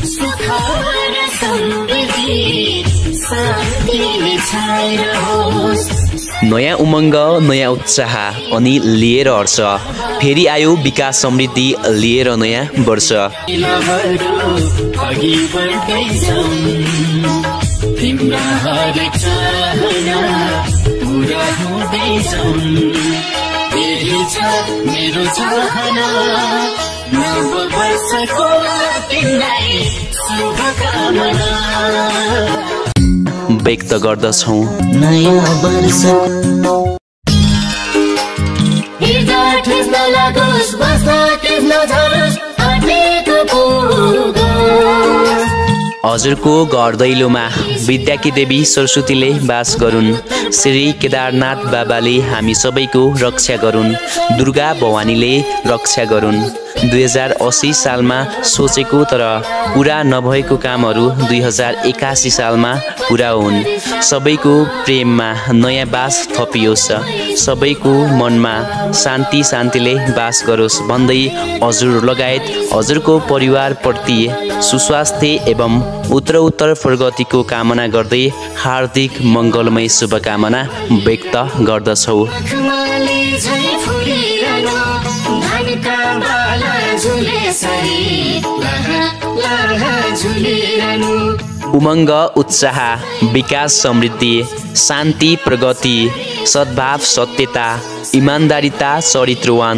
सुख र समृद्धि शान्तिले छाइरहोस्। नयाँ उमङ्ग, नयाँ उत्साह अनि लिएर हर्ष, फेरि आयो विकास समृद्धि लिएर नयाँ वर्ष। अघि बढ्दैछौँ, तिम्रा हरेक चाहना पुरा हुँदैछौँ। यही छ मेरो चाहना, नव वर्षको तिमीलाई शुभकामना व्यक्त गर्दछौँ। नयाँ वर्ष लागोस्, बस्न टिप्न झरोस्, आँटेको पुगोस्। हजुरको घर दैलोमा विद्याकी देवी सरस्वतीले बास गरून्। श्री केदारनाथ बाबाले हामी सबैको रक्षा गरून्। दुर्गा भवानीले रक्षा गरून्। 2080 सालमा सोचेको तर पुरा नभएको कामहरू 2081 सालमा पुरा हुन्। सबैको प्रेममा नयाँ बास थपियोस्, सबैको मनमा शान्ति शान्तिले बास गरोस् भन्दै हजुर लगायत हजुरको परिवारप्रति सुस्वास्थ्य एवं उत्तरोत्तर प्रगतिको कामना गर्दै हार्दिक मङ्गलमय शुभकामना व्यक्त गर्दछौँ। उमङ्ग, उत्साह, विकास समृद्धि, शान्ति प्रगति, सद्भाव सत्यता, इमान्दारिता चरित्रवान,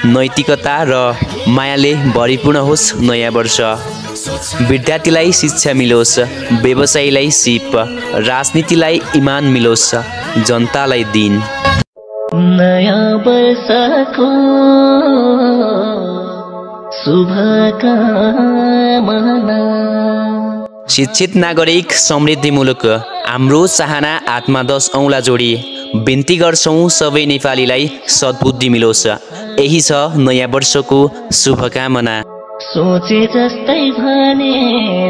नैतिकता र मायाले भरिपूर्ण होस् नयाँ वर्ष। विद्यार्थीलाई शिक्षा मिलोस्, व्यवसायीलाई सिप, राजनीतिलाई इमान मिलोस्, जनतालाई दिन। नयाँ वर्षको शुभकामना। शिक्षित नागरिक समृद्धि मुलुक हाम्रो चाहना आत्मा 10 औँला जोडी। बिन्ती गर्छौँ सबै नेपालीलाई सद्बुद्धि मिलोस्, यही छ नयाँ वर्षको शुभकामना। सोचे जस्तै भने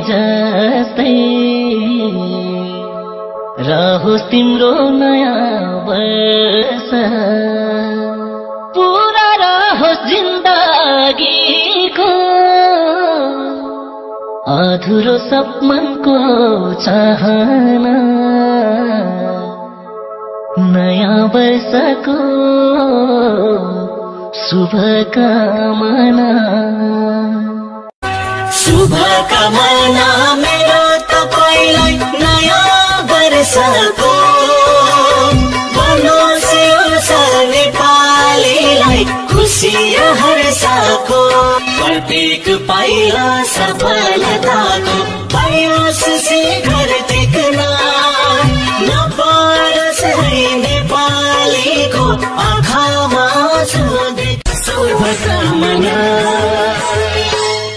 जस्तै रहोस् तिम्रो नयाँ वर्ष, पुरा रहोस् जिन्दगीको अधुरो सपनको चाहना। नयाँ वर्षको शुभकामना। शुभकामना मेरो तपाईलाई नयाँ वर्षको। बनोस् यो नेपालीलाई खुसी र हर्षको। प्रत्येक पाइला सफलताको पाइयोस् शिखर टेक्न। नपरोस् नेपालीको आँखामा शुभकामना।